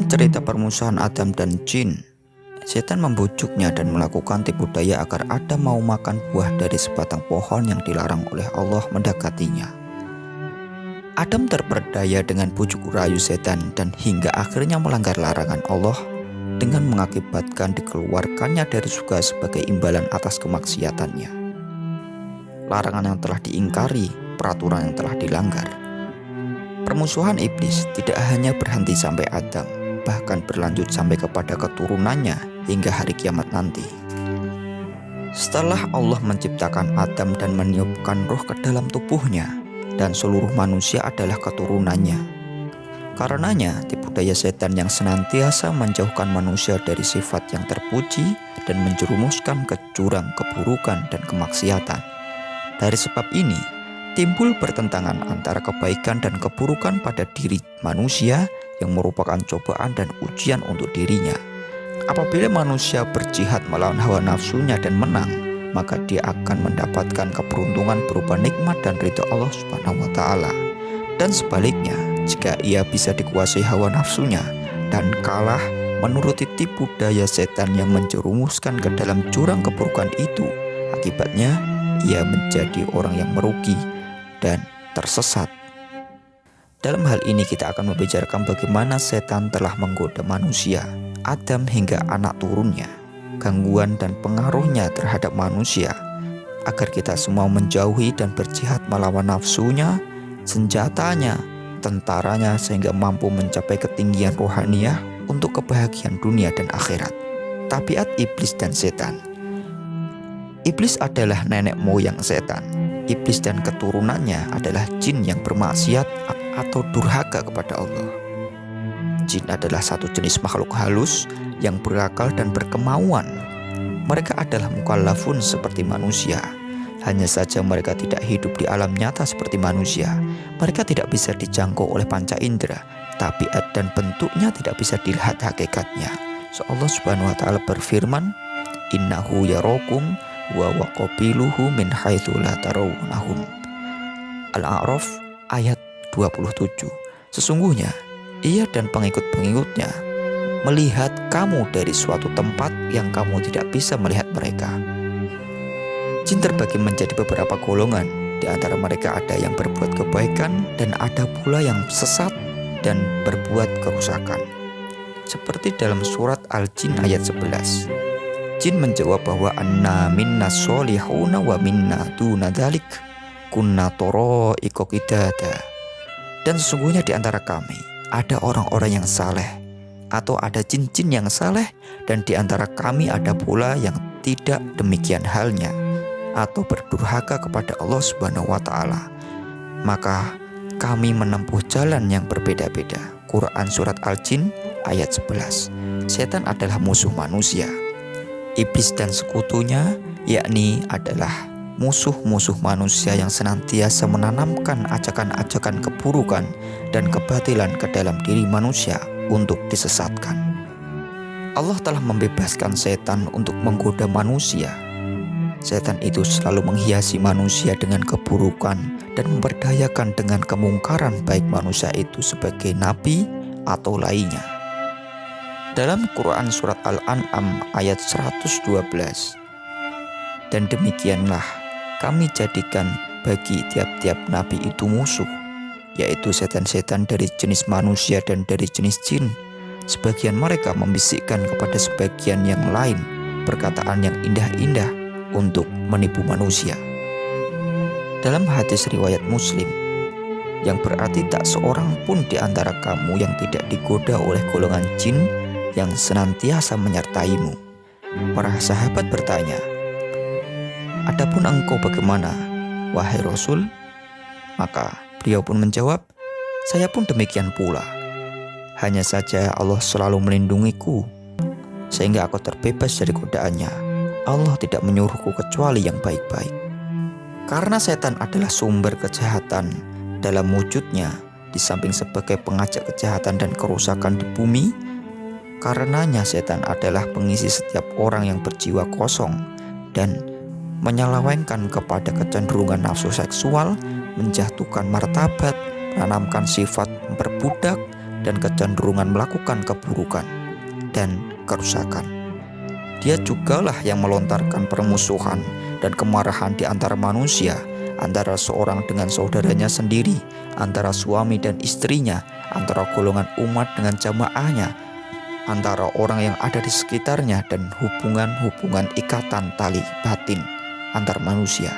Dalam cerita permusuhan Adam dan jin, setan membujuknya dan melakukan tipu daya agar Adam mau makan buah dari sebatang pohon yang dilarang oleh Allah mendekatinya. Adam terperdaya dengan bujuk rayu setan dan hingga akhirnya melanggar larangan Allah dengan mengakibatkan dikeluarkannya dari surga sebagai imbalan atas kemaksiatannya. Larangan yang telah diingkari, peraturan yang telah dilanggar. Permusuhan iblis tidak hanya berhenti sampai Adam, bahkan berlanjut sampai kepada keturunannya hingga hari kiamat nanti. Setelah Allah menciptakan Adam dan meniupkan roh ke dalam tubuhnya, dan seluruh manusia adalah keturunannya. Karenanya, tipu daya setan yang senantiasa menjauhkan manusia dari sifat yang terpuji dan menjerumuskan ke jurang keburukan dan kemaksiatan. Dari sebab ini, timbul pertentangan antara kebaikan dan keburukan pada diri manusia yang merupakan cobaan dan ujian untuk dirinya. Apabila manusia berjihad melawan hawa nafsunya dan menang, maka dia akan mendapatkan keberuntungan berupa nikmat dan ridha Allah Subhanahu wa Ta'ala. Dan sebaliknya, jika ia bisa dikuasai hawa nafsunya dan kalah menuruti tipu daya setan yang menjerumuskan ke dalam jurang keburukan itu, akibatnya ia menjadi orang yang merugi dan tersesat. Dalam hal ini kita akan membicarakan bagaimana setan telah menggoda manusia, Adam hingga anak turunnya, gangguan dan pengaruhnya terhadap manusia, agar kita semua menjauhi dan berjihad melawan nafsunya, senjatanya, tentaranya, sehingga mampu mencapai ketinggian rohaniah untuk kebahagiaan dunia dan akhirat. Tabiat iblis dan setan. Iblis adalah nenek moyang setan. Iblis dan keturunannya adalah jin yang bermaksiat atau durhaka kepada Allah. Jin adalah satu jenis makhluk halus yang berakal dan berkemauan. Mereka adalah mukallafun seperti manusia. Hanya saja mereka tidak hidup di alam nyata seperti manusia. Mereka tidak bisa dijangkau oleh panca indera. Tabiat dan bentuknya tidak bisa dilihat hakikatnya. So Allah Subhanahu wa Ta'ala berfirman, "Innahu yarakum wa qabiluhu min haitsu la tarawnahum." Al-A'raf ayat 27. Sesungguhnya ia dan pengikut-pengikutnya melihat kamu dari suatu tempat yang kamu tidak bisa melihat mereka. Jin terbagi menjadi beberapa golongan. Di antara mereka ada yang berbuat kebaikan dan ada pula yang sesat dan berbuat kerusakan. Seperti dalam surat Al-Jin ayat 11. Jin menjawab bahwa anna minna sholihuna wa minna duna dzalik kunna tara'iqa qidada. Dan sesungguhnya di antara kami ada orang-orang yang saleh atau ada jin-jin yang saleh, dan di antara kami ada pula yang tidak demikian halnya atau berdurhaka kepada Allah Subhanahu wa Ta'ala. Maka kami menempuh jalan yang berbeda-beda. Quran surat Al-Jin ayat 11. Setan adalah musuh manusia. Iblis dan sekutunya yakni adalah musuh-musuh manusia yang senantiasa menanamkan ajakan-ajakan keburukan dan kebatilan ke dalam diri manusia untuk disesatkan. Allah telah membebaskan setan untuk menggoda manusia. Setan itu selalu menghiasi manusia dengan keburukan dan memberdayakan dengan kemungkaran, baik manusia itu sebagai nabi atau lainnya. Dalam Quran surat Al-An'am ayat 112, dan demikianlah kami jadikan bagi tiap-tiap nabi itu musuh, yaitu setan-setan dari jenis manusia dan dari jenis jin. Sebagian mereka membisikkan kepada sebagian yang lain perkataan yang indah-indah untuk menipu manusia. Dalam hadis riwayat Muslim, yang berarti tak seorang pun di antara kamu yang tidak digoda oleh golongan jin yang senantiasa menyertaimu. Para sahabat bertanya, "Adapun engkau bagaimana, wahai Rasul?" Maka beliau pun menjawab, "Saya pun demikian pula. Hanya saja Allah selalu melindungiku, sehingga aku terbebas dari godaannya. Allah tidak menyuruhku kecuali yang baik-baik." Karena setan adalah sumber kejahatan dalam wujudnya, di samping sebagai pengajak kejahatan dan kerusakan di bumi, karenanya setan adalah pengisi setiap orang yang berjiwa kosong dan menyelewengkan kepada kecenderungan nafsu seksual, menjatuhkan martabat, menanamkan sifat memperbudak, dan kecenderungan melakukan keburukan dan kerusakan. Dia jugalah yang melontarkan permusuhan dan kemarahan di antara manusia, antara seorang dengan saudaranya sendiri, antara suami dan istrinya, antara golongan umat dengan jamaahnya, antara orang yang ada di sekitarnya, dan hubungan-hubungan ikatan tali batin antar manusia.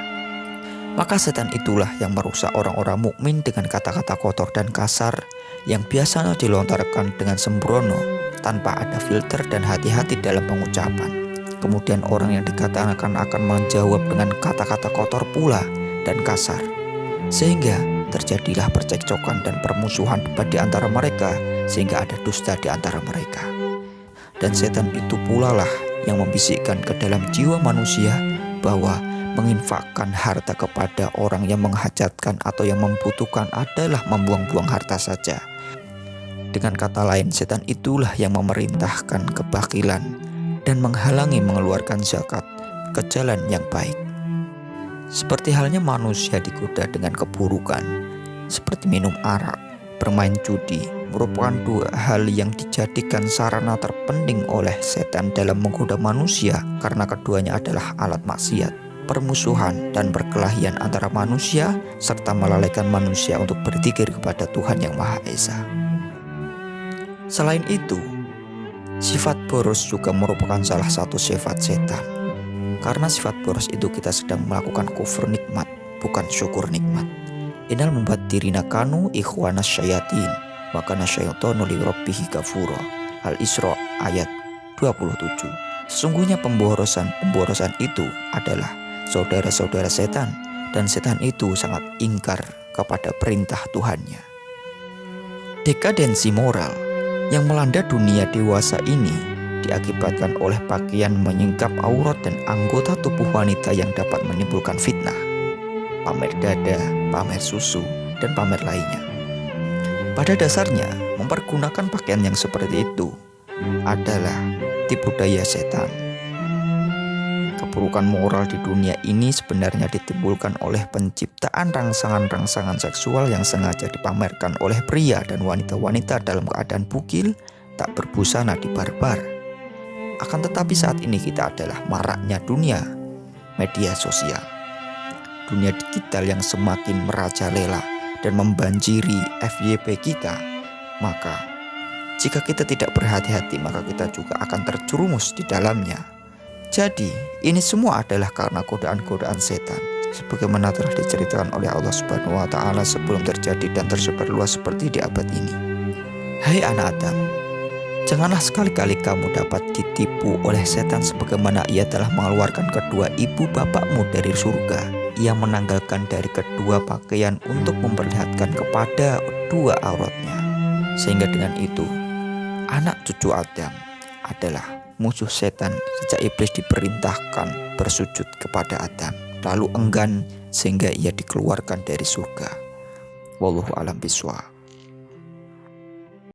Maka setan itulah yang merusak orang-orang mukmin dengan kata-kata kotor dan kasar yang biasanya dilontarkan dengan sembrono tanpa ada filter dan hati-hati dalam pengucapan. Kemudian orang yang dikatakan akan menjawab dengan kata-kata kotor pula dan kasar, sehingga terjadilah percekcokan dan permusuhan debat di antara mereka, sehingga ada dusta di antara mereka. Dan setan itu pula lah yang membisikkan ke dalam jiwa manusia bahwa menginfakkan harta kepada orang yang menghajatkan atau yang membutuhkan adalah membuang-buang harta saja. Dengan kata lain, setan itulah yang memerintahkan kebakilan dan menghalangi mengeluarkan zakat ke jalan yang baik. Seperti halnya manusia digoda dengan keburukan, seperti minum arak, bermain judi, merupakan dua hal yang dijadikan sarana terpenting oleh setan dalam menggoda manusia, karena keduanya adalah alat maksiat, permusuhan dan perkelahian antara manusia, serta melalaikan manusia untuk berzikir kepada Tuhan yang Maha Esa. Selain itu, sifat boros juga merupakan salah satu sifat setan. Karena sifat boros itu kita sedang melakukan kufur nikmat, bukan syukur nikmat. Innal mubattirina kanu ikhwanas syayatin wa kana syaitanu li rabbihi kafura. Al-Isra ayat 27. Sesungguhnya pemborosan itu adalah saudara-saudara setan, dan setan itu sangat ingkar kepada perintah Tuhannya. Dekadensi moral yang melanda dunia dewasa ini diakibatkan oleh pakaian menyingkap aurat dan anggota tubuh wanita yang dapat menimbulkan fitnah, pamer dada, pamer susu, dan pamer lainnya. Pada dasarnya, mempergunakan pakaian yang seperti itu adalah tipu daya setan. Keburukan moral di dunia ini sebenarnya ditimbulkan oleh penciptaan rangsangan-rangsangan seksual yang sengaja dipamerkan oleh pria dan wanita-wanita dalam keadaan bugil, tak berbusana di barbar. Akan tetapi saat ini kita adalah maraknya dunia media sosial, dunia digital yang semakin merajalela dan membanjiri FYP kita. Maka jika kita tidak berhati-hati, maka kita juga akan terjerumus di dalamnya. Jadi ini semua adalah karena godaan-godaan setan, sebagaimana telah diceritakan oleh Allah Subhanahu wa Ta'ala sebelum terjadi dan tersebar luas seperti di abad ini. Hai anak Adam, janganlah sekali-kali kamu dapat ditipu oleh setan sebagaimana ia telah mengeluarkan kedua ibu bapakmu dari surga. Ia menanggalkan dari kedua pakaian untuk memperlihatkan kepada dua auratnya. Sehingga dengan itu, anak cucu Adam adalah musuh setan sejak iblis diperintahkan bersujud kepada Adam, lalu enggan sehingga ia dikeluarkan dari surga. Wallahu a'lam bishawab.